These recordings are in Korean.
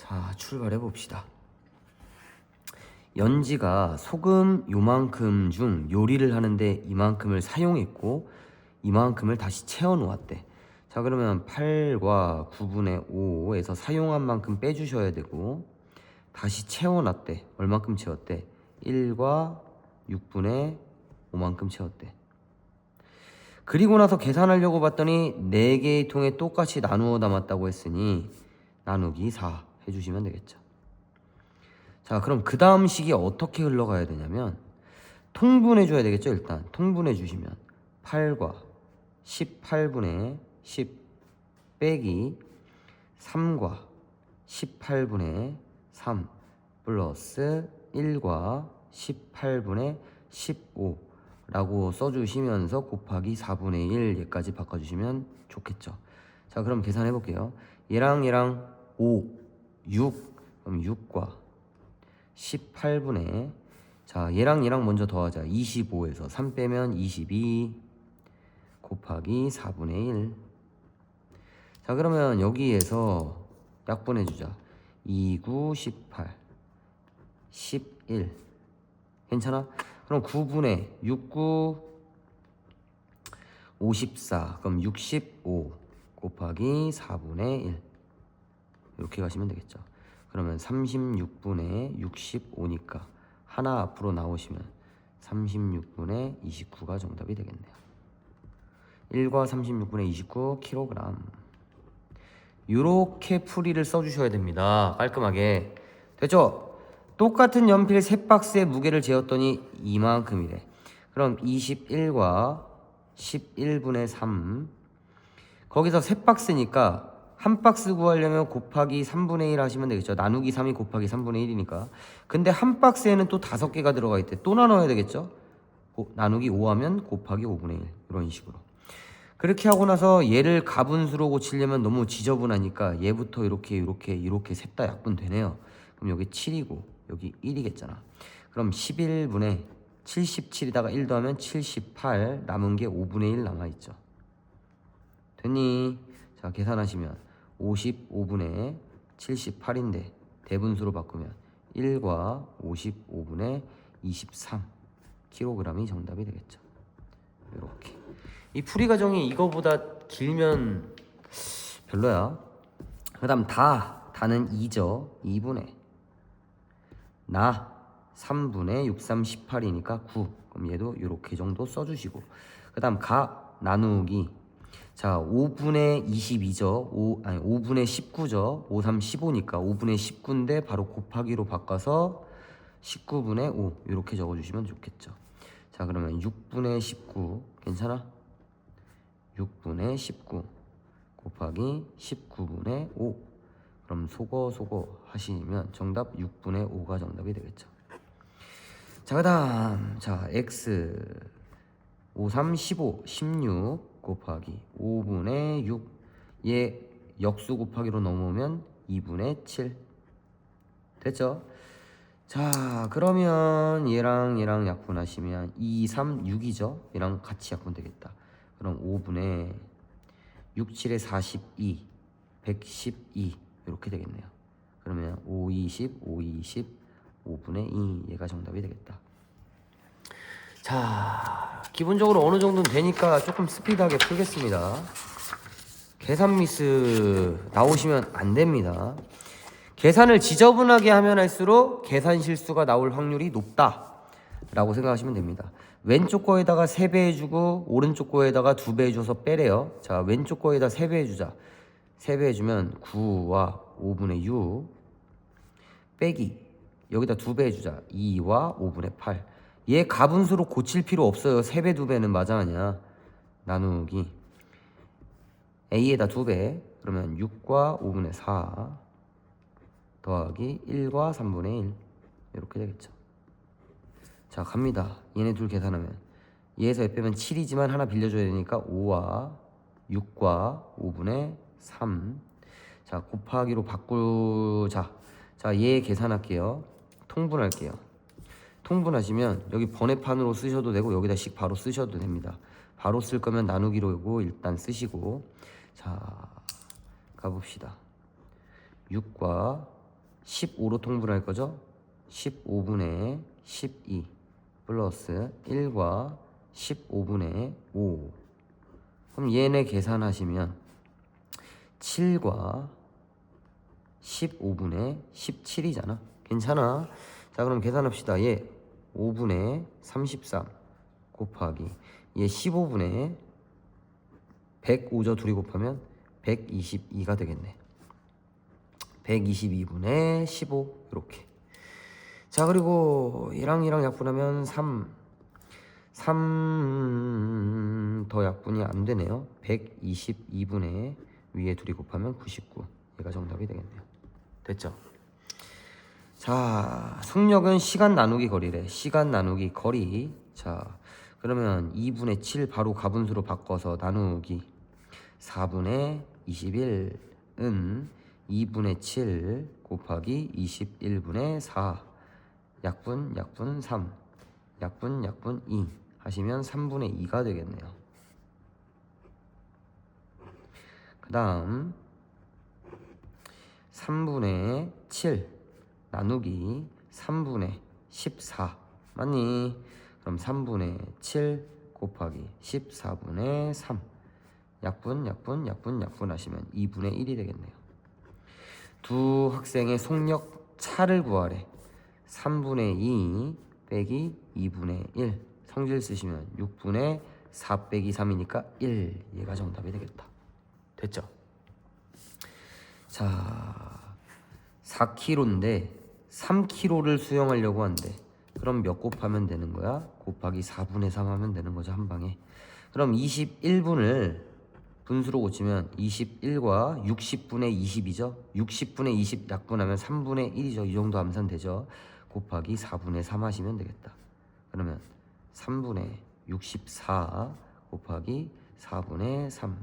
자, 출발해 봅시다. 연지가 소금 요만큼 중 요리를 하는데 이만큼을 사용했고 이만큼을 다시 채워 놓았대. 자, 그러면 8과 9분의 5에서 사용한 만큼 빼주셔야 되고 다시 채워놨대. 얼만큼 채웠대? 1과 6분의 5만큼 채웠대. 그리고 나서 계산하려고 봤더니 4개의 통에 똑같이 나누어 담았다고 했으니 나누기 4 해주시면 되겠죠. 자, 그럼 그 다음 식이 어떻게 흘러가야 되냐면 통분해 줘야 되겠죠. 일단 통분해 주시면 8과 18분의 10 빼기 3과 18분의 3 플러스 1과 18분의 15 라고 써주시면서 곱하기 4분의 1 얘까지 바꿔주시면 좋겠죠. 자, 그럼 계산해 볼게요. 얘랑 5, 6, 그럼 6과 18분의 자, 얘랑 먼저 더하자. 25에서 3 빼면 22 곱하기 4분의 1. 자, 그러면 여기에서 약분해 주자. 2, 9, 18 11 괜찮아? 그럼 9분의 6, 9 54 그럼 65 곱하기 4분의 1 이렇게 가시면 되겠죠. 그러면 36분의 65니까 하나 앞으로 나오시면 36분의 29가 정답이 되겠네요. 1과 36분의 29 kg. 이렇게 풀이를 써주셔야 됩니다. 깔끔하게. 됐죠? 똑같은 연필 3박스의 무게를 재었더니 이만큼이래. 그럼 21과 11분의 3 거기서 3박스니까 한 박스 구하려면 곱하기 3분의 1 하시면 되겠죠. 나누기 3이 곱하기 3분의 1이니까. 근데 한 박스에는 또 5개가 들어가 있대. 또 나눠야 되겠죠. 나누기 5 하면 곱하기 5분의 1 이런 식으로. 그렇게 하고 나서 얘를 가분수로 고치려면 너무 지저분하니까 얘부터 이렇게 셋 다 약분되네요. 그럼 여기 7이고 여기 1이겠잖아. 그럼 11분의 77에다가 1 더하면 78 남은 게 5분의 1 남아있죠. 됐니? 자, 계산하시면 55분의 78인데 대분수로 바꾸면 1과 55분의 23 kg이 정답이 되겠죠. 이렇게 이 풀이 과정이 이거보다 길면 별로야. 그 다음 다는 2죠. 2분의 나 3분의 6, 3, 18이니까 9 그럼 얘도 이렇게 정도 써주시고 그 다음 가 나누기 자 5분의 22죠 5분의 19죠 5, 3, 15니까 5분의 19인데 바로 곱하기로 바꿔서 19분의 5 이렇게 적어주시면 좋겠죠. 자, 그러면 6분의 19 괜찮아? 6분의 19 곱하기 19분의 5 그럼 소거 하시면 정답 6분의 5가 정답이 되겠죠. 자, 그 다음 자 x 5, 3, 15 16 곱하기 5분의 6 얘 역수 곱하기로 넘어오면 2분의 7 됐죠? 자, 그러면 얘랑 약분하시면 2, 3, 6이죠? 얘랑 같이 약분 되겠다. 그럼 5분의 6, 7에 42 112 이렇게 되겠네요. 그러면 5, 20 5분의 2 얘가 정답이 되겠다. 자, 기본적으로 어느 정도는 되니까 조금 스피드하게 풀겠습니다. 계산 미스 나오시면 안 됩니다. 계산을 지저분하게 하면 할수록 계산 실수가 나올 확률이 높다 라고 생각하시면 됩니다. 왼쪽 거에다가 3배 해주고 오른쪽 거에다가 2배 해줘서 빼래요. 자, 왼쪽 거에다 3배 해주자. 3배 해주면 9와 5분의 6 빼기 여기다 2배 해주자. 2와 5분의 8 얘 가분수로 고칠 필요 없어요. 3배 2배는 맞아. 나누기 A에다 2배 그러면 6과 5분의 4 더하기 1과 3분의 1 이렇게 되겠죠. 자, 갑니다. 얘네 둘 계산하면 얘에서 얘 빼면 7이지만 하나 빌려줘야 되니까 5와 6과 5분의 3 자, 곱하기로 바꾸자. 자, 얘 계산할게요. 통분할게요. 통분하시면 여기 번외판으로 쓰셔도 되고 여기다 식 바로 쓰셔도 됩니다. 바로 쓸 거면 나누기로 일단 쓰시고 자, 가봅시다. 6과 15로 통분할 거죠. 15분의 12 플러스 1과 15분의 5. 그럼 얘네 계산하시면 7과 15분의 17이잖아. 괜찮아. 자, 그럼 계산합시다. 얘 5분의 33 곱하기 얘 15분의 105죠. 둘이 곱하면 122가 되겠네. 122분의 15 이렇게. 자, 그리고 얘랑 약분하면 3 더 약분이 안 되네요. 122분의 위에 둘이 곱하면 99. 얘가 정답이 되겠네요. 됐죠? 자, 속력은 시간 나누기 거리래. 시간 나누기 거리. 자, 그러면 2분의 7 바로 가분수로 바꿔서 나누기 4분의 21은 2분의 7 곱하기 21분의 4 약분 3 약분 2 하시면 3분의 2가 되겠네요. 그 다음 3분의 7 나누기 3분의 14 맞니? 그럼 3분의 7 곱하기 14분의 3 약분 하시면 2분의 1이 되겠네요. 두 학생의 속력 차를 구하래. 3분의 2 빼기 2분의 1 성질 쓰시면 6분의 4 빼기 3이니까 1. 얘가 정답이 되겠다. 됐죠? 자, 4kg인데 3kg를 수영하려고 한대. 그럼 몇 곱하면 되는 거야? 곱하기 4분의 3 하면 되는 거죠, 한 방에. 그럼 21분을 분수로 고치면 21과 60분의 20이죠. 60분의 20 약분하면 3분의 1이죠. 이 정도 암산 되죠. 곱하기 4분의 3 하시면 되겠다. 그러면 3분의 64 곱하기 4분의 3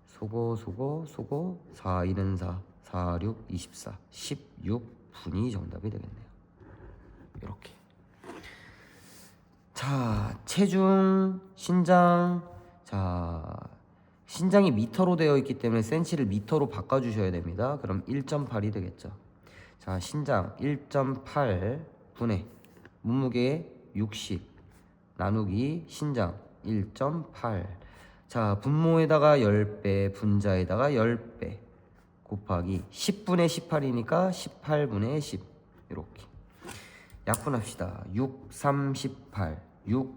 소고 4 1은 4 4 6 24 16분이 정답이 되겠네요. 이렇게. 자, 체중, 신장. 자, 신장이 미터로 되어 있기 때문에 센치를 미터로 바꿔주셔야 됩니다. 그럼 1.8이 되겠죠. 자, 신장 1.8분의 몸무게 60 나누기 신장 1.8. 자, 분모에다가 10배, 분자에다가 10배 곱하기 10분의 18이니까 18분의 10 이렇게. 약분합시다. 6, 3, 18 6,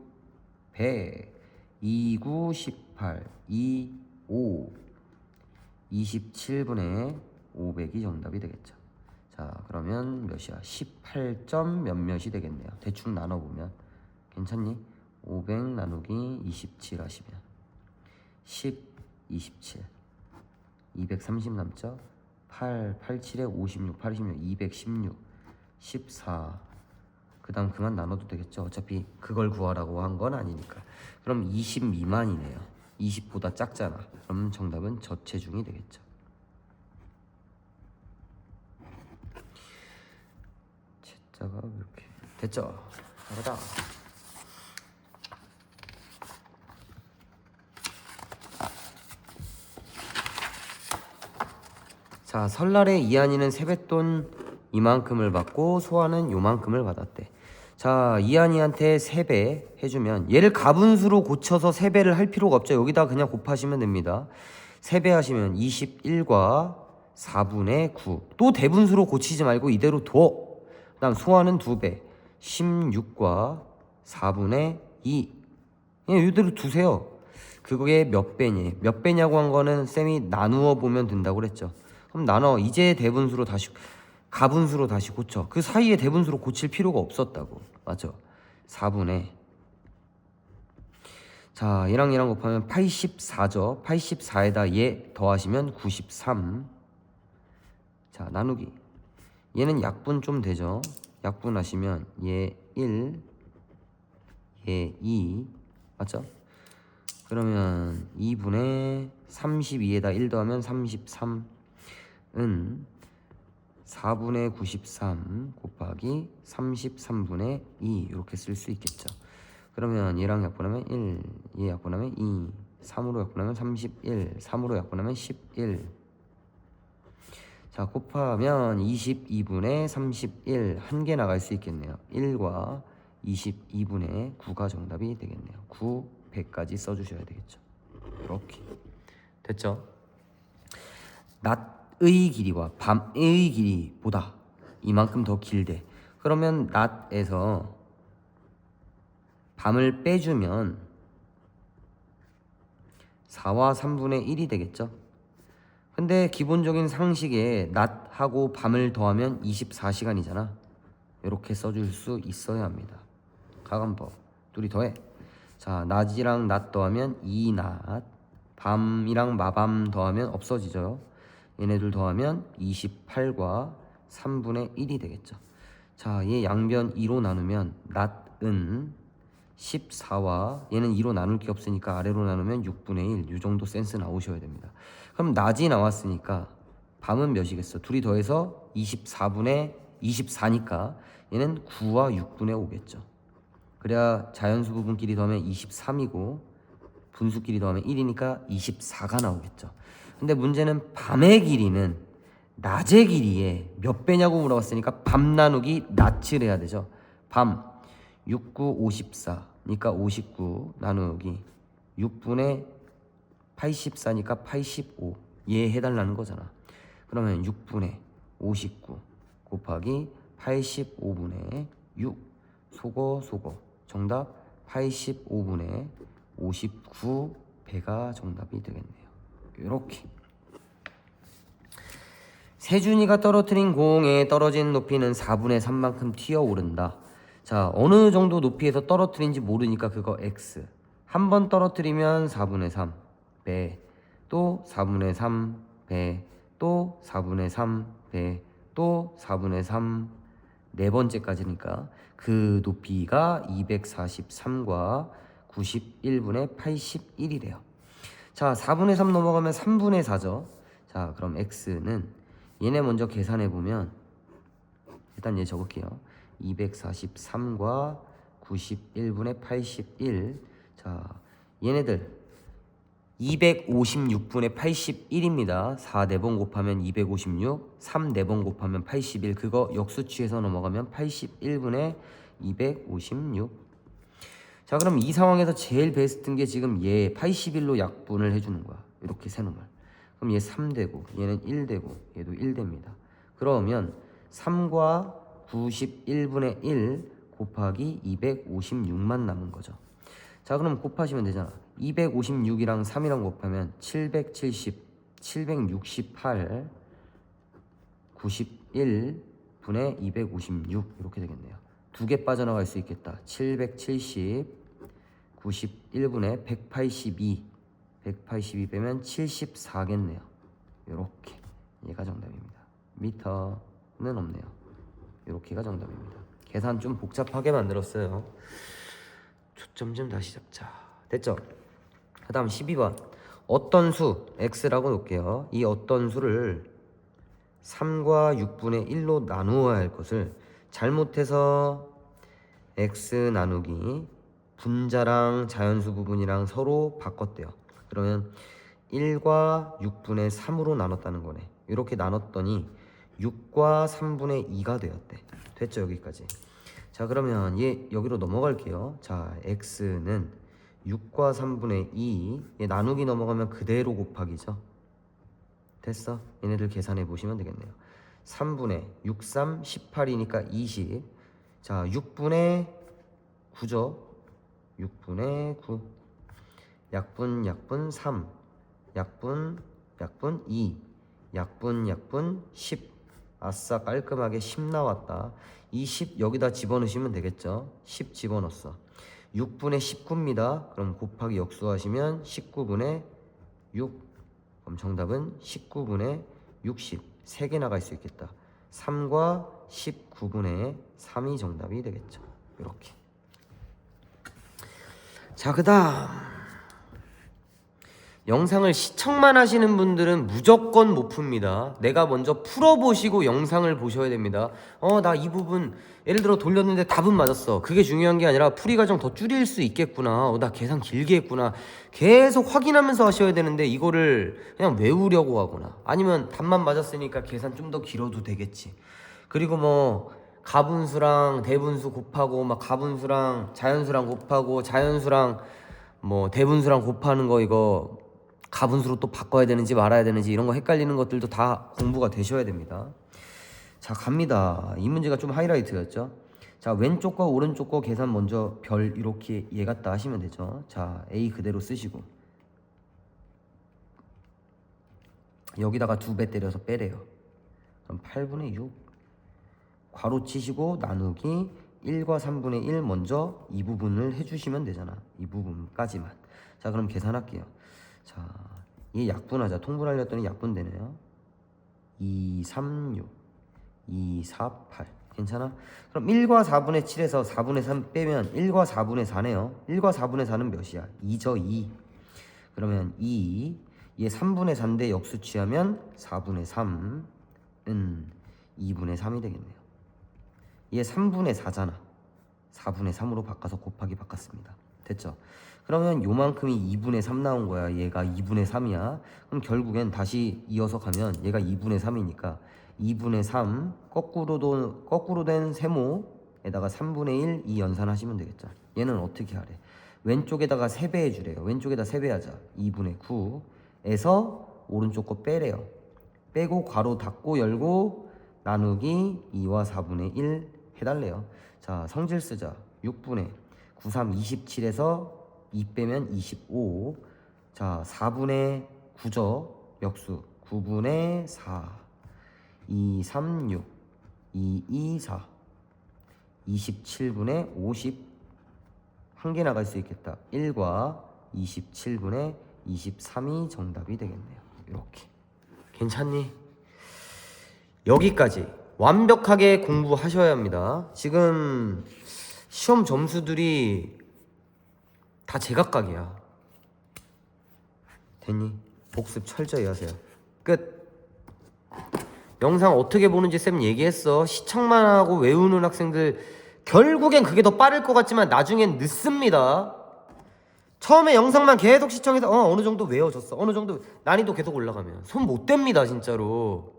100 2, 9, 18 2, 5 27분의 500이 정답이 되겠죠. 자, 그러면 몇이야? 18점 몇몇이 되겠네요. 대충 나눠보면. 괜찮니? 500 나누기 27 하시면 10, 27 230 남죠? 8, 87에 56 86 216 14. 그 다음 그만 나눠도 되겠죠. 어차피 그걸 구하라고 한 건 아니니까. 그럼 20 미만이네요. 20보다 작잖아. 그럼 정답은 저체중이 되겠죠. 제자가 이렇게 됐죠. 잘하다. 자, 설날에 이한이는 세뱃돈 이만큼을 받고 소아는 요만큼을 받았대. 자, 이한이한테 세배 해주면 얘를 가분수로 고쳐서 세배를 할 필요가 없죠. 여기다 그냥 곱하시면 됩니다. 세배 하시면 21과 4분의 9. 또 대분수로 고치지 말고 이대로 둬. 그 다음 소아는 2배 16과 4분의 2. 그냥 이대로 두세요. 그게 몇 배니? 몇 배냐고 한 거는 쌤이 나누어 보면 된다고 그랬죠. 그럼 나눠. 이제 대분수로 다시 가분수로 다시 고쳐. 그 사이에 대분수로 고칠 필요가 없었다고. 맞죠? 4분의. 자, 얘랑 곱하면 84죠. 84에다 얘 더하시면 93. 자, 나누기. 얘는 약분 좀 되죠. 약분하시면 얘 1, 얘 2. 맞죠? 그러면 2분의 32에다 1 더하면 33은 4분의 93 곱하기 33분의 2 이렇게 쓸 수 있겠죠. 그러면 얘랑 약분하면 1, 얘 약분하면 2, 3으로 약분하면 31, 3으로 약분하면 11. 자, 곱하면 22분의 31 한 개 나갈 수 있겠네요. 1과 22분의 9가 정답이 되겠네요. 9, 100까지 써주셔야 되겠죠. 이렇게 됐죠? 낮의 길이와 밤의 길이보다 이만큼 더 길대. 그러면 낮에서 밤을 빼주면 4와 3분의 1이 되겠죠. 근데 기본적인 상식에 낮하고 밤을 더하면 24시간이잖아. 이렇게 써줄 수 있어야 합니다. 가감법 둘이 더해. 자, 낮이랑 낮 더하면 이낮, 밤이랑 마밤 더하면 없어지죠. 얘네들 더하면 28과 3분의 1이 되겠죠. 자, 얘 양변 2로 나누면 낮은 14와 얘는 2로 나눌 게 없으니까 아래로 나누면 6분의 1. 이 정도 센스 나오셔야 됩니다. 그럼 낮이 나왔으니까 밤은 몇이겠어? 둘이 더해서 24분의 24니까 얘는 9와 6분의 5겠죠. 그래야 자연수 부분끼리 더하면 23이고 분수끼리 더하면 1이니까 24가 나오겠죠. 근데 문제는 밤의 길이는 낮의 길이에 몇 배냐고 물어봤으니까 밤 나누기 낮을 해야 되죠. 밤 6, 9, 54니까 59 나누기 6분의 84니까 85. 얘 해달라는 거잖아. 그러면 6분의 59 곱하기 85분의 6 소거 정답 85분의 59 배가 정답이 되겠네요. 이렇게 세준이가 떨어뜨린 공에 떨어진 높이는 4분의 3만큼 튀어오른다. 자, 어느 정도 높이에서 떨어뜨린지 모르니까 그거 x. 한 번 떨어뜨리면 4분의 3배, 또 4분의 3배, 또 4분의 3배, 또 4분의 3, 네 번째까지니까 그 높이가 243과 91분의 81이래요. 자, 4분의 3 넘어가면 3분의 4죠. 자, 그럼 x는 얘네 먼저 계산해 보면 일단 얘 적을게요. 243과 91분의 81. 자, 얘네들 256분의 81입니다. 4 4번 곱하면 256, 3 4번 곱하면 81. 그거 역수취해서 넘어가면 81분의 256. 자, 그럼 이 상황에서 제일 베스트인 게 지금 얘 81로 약분을 해주는 거야. 이렇게 세놈을. 그럼 얘 3되고 얘는 1되고 얘도 1됩니다. 그러면 3과 91분의 1 곱하기 256만 남은 거죠. 자, 그럼 곱하시면 되잖아. 256이랑 3이랑 곱하면 770, 768, 91분의 256 이렇게 되겠네요. 두 개 빠져나갈 수 있겠다. 770, 91분의 182, 182 빼면 74겠네요. 이렇게 얘가 정답입니다. 미터는 없네요. 이렇게가 정답입니다. 계산 좀 복잡하게 만들었어요. 초점 좀 다시 잡자. 됐죠? 그 다음 12번 어떤 수 x라고 놓을게요. 이 어떤 수를 3과 6분의 1로 나누어야 할 것을 잘못해서 x 나누기 분자랑 자연수 부분이랑 서로 바꿨대요. 그러면 1과 6분의 3으로 나눴다는 거네. 이렇게 나눴더니 6과 3분의 2가 되었대. 됐죠? 여기까지. 자, 그러면 얘 여기로 넘어갈게요. 자, x는 6과 3분의 2. 얘 나누기 넘어가면 그대로 곱하기죠. 됐어? 얘네들 계산해 보시면 되겠네요. 3분의 6, 3, 18이니까 20. 자, 6분의 9죠. 6분의 9. 약분 3. 약분 2. 약분 10. 아싸, 깔끔하게 10 나왔다. 이 10 여기다 집어넣으시면 되겠죠. 10 집어넣었어. 6분의 19입니다. 그럼 곱하기 역수하시면 19분의 6. 그럼 정답은 19분의 60. 3개 나갈 수 있겠다. 3과 19분의 3이 정답이 되겠죠. 이렇게. 자, 그 다음 영상을 시청만 하시는 분들은 무조건 못 풉니다. 내가 먼저 풀어보시고 영상을 보셔야 됩니다. 나 이 부분 예를 들어 돌렸는데 답은 맞았어. 그게 중요한 게 아니라 풀이 과정 더 줄일 수 있겠구나. 나 계산 길게 했구나. 계속 확인하면서 하셔야 되는데 이거를 그냥 외우려고 하거나 아니면 답만 맞았으니까 계산 좀 더 길어도 되겠지. 그리고 뭐 가분수랑 대분수 곱하고 막 가분수랑 자연수랑 곱하고 자연수랑 뭐 대분수랑 곱하는 거 이거 가분수로 또 바꿔야 되는지 말아야 되는지 이런 거 헷갈리는 것들도 다 공부가 되셔야 됩니다. 자, 갑니다. 이 문제가 좀 하이라이트였죠. 자, 왼쪽 거 오른쪽 거 계산 먼저 별 이렇게 얘 같다 하시면 되죠. 자, A 그대로 쓰시고 여기다가 2배 때려서 빼래요. 그럼 8분의 6 괄호 치시고 나누기 1과 3분의 1 먼저 이 부분을 해주시면 되잖아. 이 부분까지만. 자, 그럼 계산할게요. 자, 얘 약분하자. 통분하려 했더니 약분되네요. 2, 3, 6 2, 4, 8 괜찮아? 그럼 1과 4분의 7에서 4분의 3 빼면 1과 4분의 4네요. 1과 4분의 4는 몇이야? 2죠. 2. 그러면 2 얘 3분의 4인데 역수 취하면 4분의 3은 2분의 3이 되겠네요. 얘 3분의 4잖아. 4분의 3으로 바꿔서 곱하기 바꿨습니다. 됐죠? 그러면 요만큼이 2분의 3 나온 거야. 얘가 2분의 3이야. 그럼 결국엔 다시 이어서 가면 얘가 2분의 3이니까 2분의 3 거꾸로 된 세모에다가 3분의 1 이 연산하시면 되겠죠. 얘는 어떻게 하래? 왼쪽에다가 3배 해주래요. 왼쪽에다 3배 하자. 2분의 9에서 오른쪽 거 빼래요. 빼고 괄호 닫고 열고 나누기 2와 4분의 1 해달래요. 자, 성질 쓰자. 6분의 9, 3, 27에서 2 빼면 25. 자, 4분의 9죠. 역수 9분의 4 2, 3, 6 2, 2, 4 27분의 50 한 개 나갈 수 있겠다. 1과 27분의 23이 정답이 되겠네요. 이렇게 괜찮니? 여기까지 완벽하게 공부하셔야 합니다. 지금 시험 점수들이 다 제각각이야. 됐니? 복습 철저히 하세요. 끝. 영상 어떻게 보는지 쌤 얘기했어. 시청만 하고 외우는 학생들 결국엔 그게 더 빠를 것 같지만 나중엔 늦습니다. 처음에 영상만 계속 시청해서 어느 정도 외워졌어. 어느 정도 난이도 계속 올라가면 손 못 댑니다. 진짜로.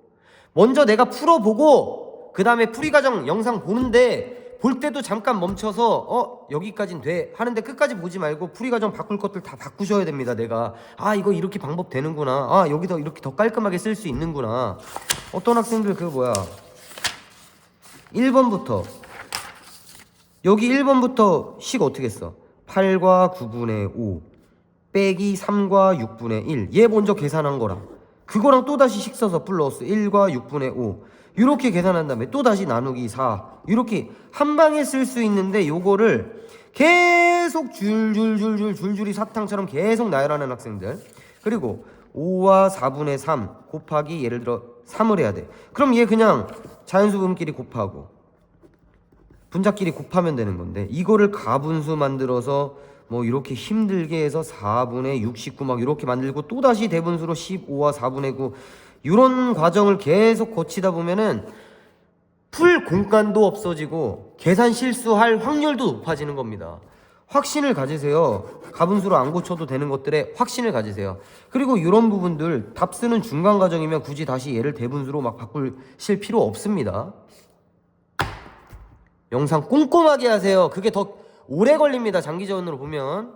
먼저 내가 풀어보고 그 다음에 풀이과정 영상 보는데 볼 때도 잠깐 멈춰서 여기까진 돼 하는데 끝까지 보지 말고 풀이과정 바꿀 것들 다 바꾸셔야 됩니다. 내가 이거 이렇게 방법 되는구나. 여기서 이렇게 더 깔끔하게 쓸 수 있는구나. 어떤 학생들 1번부터 여기 1번부터 식 어떻게 써? 8과 9분의 5 빼기 3과 6분의 1 얘 먼저 계산한 거랑 그거랑 또다시 식 써서 플러스 1과 6분의 5 이렇게 계산한 다음에 또다시 나누기 4 이렇게 한 방에 쓸 수 있는데 요거를 계속 줄줄이 사탕처럼 계속 나열하는 학생들. 그리고 5와 4분의 3 곱하기 예를 들어 3을 해야 돼. 그럼 얘 그냥 자연수분끼리 곱하고 분자끼리 곱하면 되는 건데 이거를 가분수 만들어서 뭐 이렇게 힘들게 해서 4분의 69 막 이렇게 만들고 또다시 대분수로 15와 4분의 9 이런 과정을 계속 거치다 보면은 풀 공간도 없어지고 계산 실수할 확률도 높아지는 겁니다. 확신을 가지세요. 가분수로 안 고쳐도 되는 것들에 확신을 가지세요. 그리고 이런 부분들 답 쓰는 중간 과정이면 굳이 다시 얘를 대분수로 막 바꾸실 필요 없습니다. 영상 꼼꼼하게 하세요. 그게 더 오래 걸립니다. 장기전으로 보면.